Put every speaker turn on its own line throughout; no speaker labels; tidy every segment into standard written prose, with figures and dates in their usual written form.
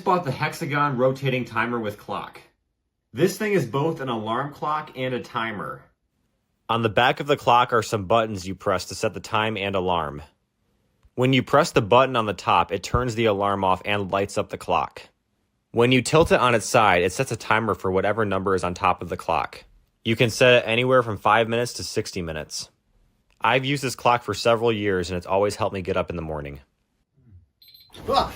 bought the Hexagon rotating timer with clock. This thing is both an alarm clock and a timer. On the back of the clock are some buttons you press to set the time and alarm. When you press the button on the top, it turns the alarm off and lights up the clock. When you tilt it on its side, it sets a timer for whatever number is on top of the clock. You can set it anywhere from 5 minutes to 60 minutes. I've used this clock for several years and it's always helped me get up in the morning.
Ah.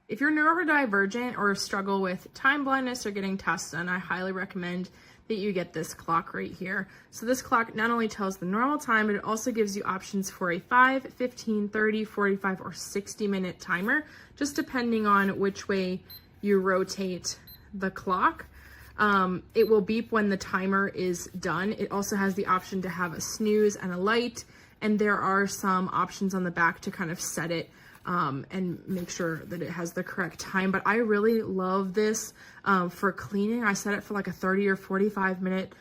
If you're neurodivergent or struggle with time blindness or getting tasks done, I highly recommend that you get this clock right here. So this clock not only tells the normal time, but it also gives you options for a 5, 15, 30, 45, or 60-minute timer, just depending on which way you rotate the clock. It will beep when the timer is done. It also has the option to have a snooze and a light, and there are some options on the back to kind of set it and make sure that it has the correct time. But I really love this for cleaning. I set it for like a 30 or 45 minute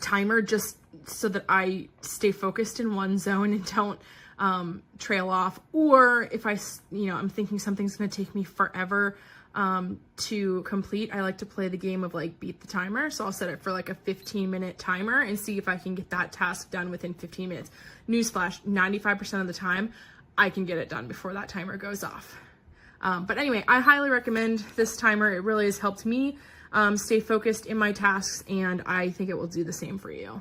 timer just so that I stay focused in one zone and don't trail off. Or if I'm thinking something's gonna take me forever to complete, I like to play the game of like beat the timer. So I'll set it for like a 15-minute timer and see if I can get that task done within 15 minutes. Newsflash, 95% of the time, I can get it done before that timer goes off. But anyway, I highly recommend this timer. It really has helped me stay focused in my tasks, and I think it will do the same for you.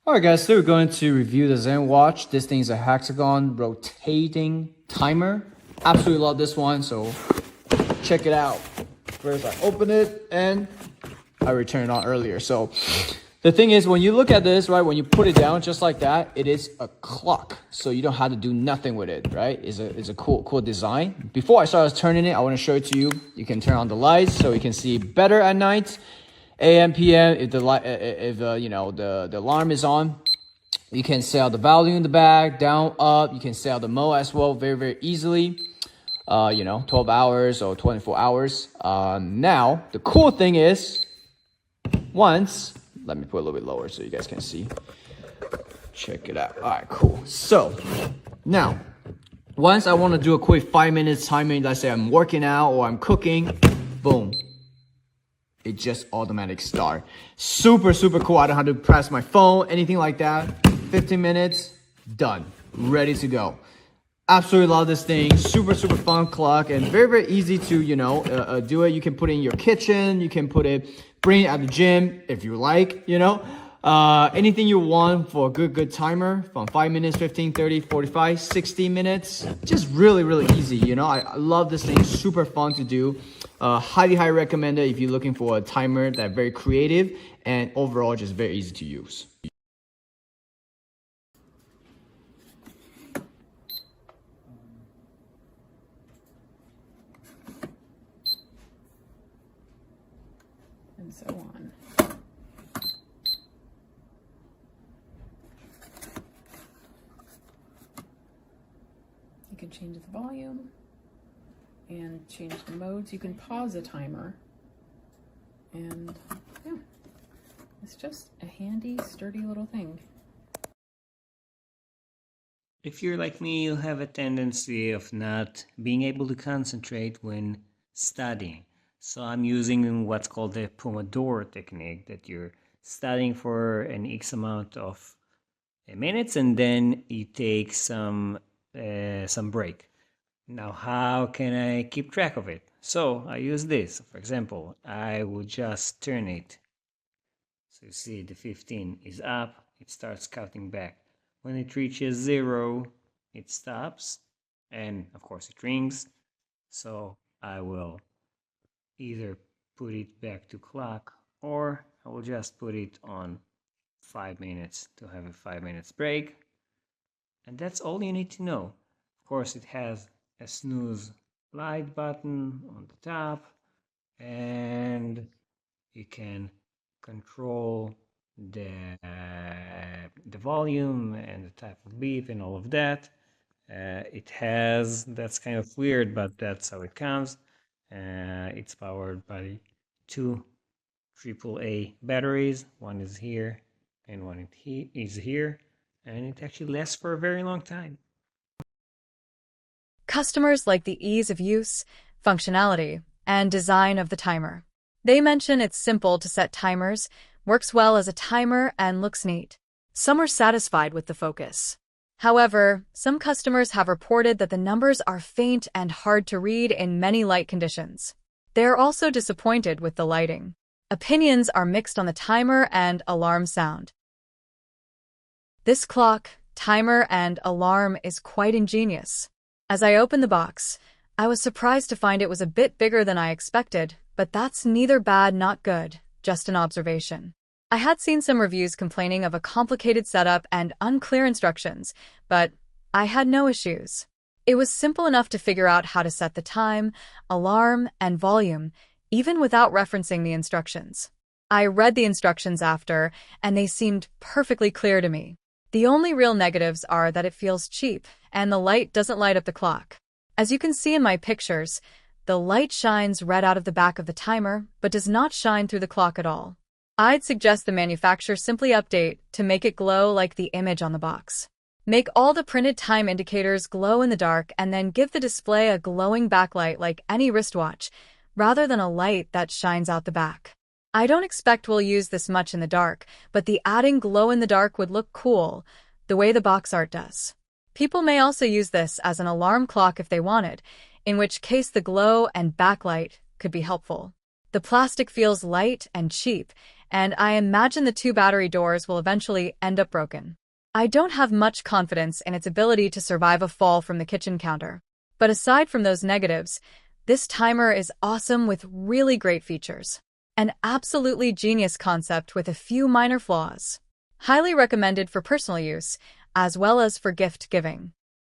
Alright guys, so we're going to review the ZenWatch. This thing is a Hexagon rotating timer. Absolutely love this one, so check it out. First I open it and I returned it on earlier. So the thing is, when you look at this, right, when you put it down just like that, it is a clock. So you don't have to do nothing with it, right? It's a cool design. Before I start turning it, I want to show it to you. You can turn on the lights so you can see better at night. AM, PM, if the alarm is on, you can set the volume in the back, down, up. You can set the mode as well, very easily. 12 hours or 24 hours. Now the cool thing is, let me put a little bit lower so you guys can see. Check it out. All right, cool. So now, once I want to do a quick 5 minutes timing, let's say I'm working out or I'm cooking, boom. It just automatic start. Super cool. I don't have to press my phone, anything like that. 15 minutes, done, ready to go. Absolutely love this thing. Super fun clock and very easy to do it. You can put it in your kitchen. You can bring it at the gym if you like. Anything you want for a good timer, from 5 minutes, 15, 30, 45, 60 minutes. Just really easy. I love this thing. Super fun to do. Highly recommend it if you're looking for a timer that's very creative and overall just very easy to use.
And so on. You can change the volume and change the modes. You can pause a timer, and yeah, it's just a handy, sturdy little thing.
If you're like me, you'll have a tendency of not being able to concentrate when studying. So I'm using what's called the Pomodoro technique, that you're studying for an X amount of minutes and then you take some break. Now, how can I keep track of it? So I use this. For example, I would just turn it. So you see the 15 is up, it starts counting back. When it reaches 0, it stops, and of course it rings. So I will either put it back to clock, or I will just put it on 5 minutes to have a 5 minutes break. And that's all you need to know. Of course, it has a snooze light button on the top, and you can control the volume and the type of beep and all of that. It has, that's kind of weird, but that's how it comes. It's powered by 2 AAA batteries. One is here and one is here, and it actually lasts for a very long time.
Customers like the ease of use, functionality, and design of the timer. They mention it's simple to set timers, works well as a timer, and looks neat. Some are satisfied with the focus. However, some customers have reported that the numbers are faint and hard to read in many light conditions. They are also disappointed with the lighting. Opinions are mixed on the timer and alarm sound. This clock, timer, and alarm is quite ingenious. As I opened the box, I was surprised to find it was a bit bigger than I expected, but that's neither bad nor good, just an observation. I had seen some reviews complaining of a complicated setup and unclear instructions, but I had no issues. It was simple enough to figure out how to set the time, alarm, and volume, even without referencing the instructions. I read the instructions after, and they seemed perfectly clear to me. The only real negatives are that it feels cheap, and the light doesn't light up the clock. As you can see in my pictures, the light shines red out of the back of the timer, but does not shine through the clock at all. I'd suggest the manufacturer simply update to make it glow like the image on the box. Make all the printed time indicators glow in the dark and then give the display a glowing backlight like any wristwatch, rather than a light that shines out the back. I don't expect we'll use this much in the dark, but the adding glow in the dark would look cool, the way the box art does. People may also use this as an alarm clock if they wanted, in which case the glow and backlight could be helpful. The plastic feels light and cheap, and I imagine the 2 battery doors will eventually end up broken. I don't have much confidence in its ability to survive a fall from the kitchen counter. But aside from those negatives, this timer is awesome with really great features. An absolutely genius concept with a few minor flaws. Highly recommended for personal use, as well as for gift giving.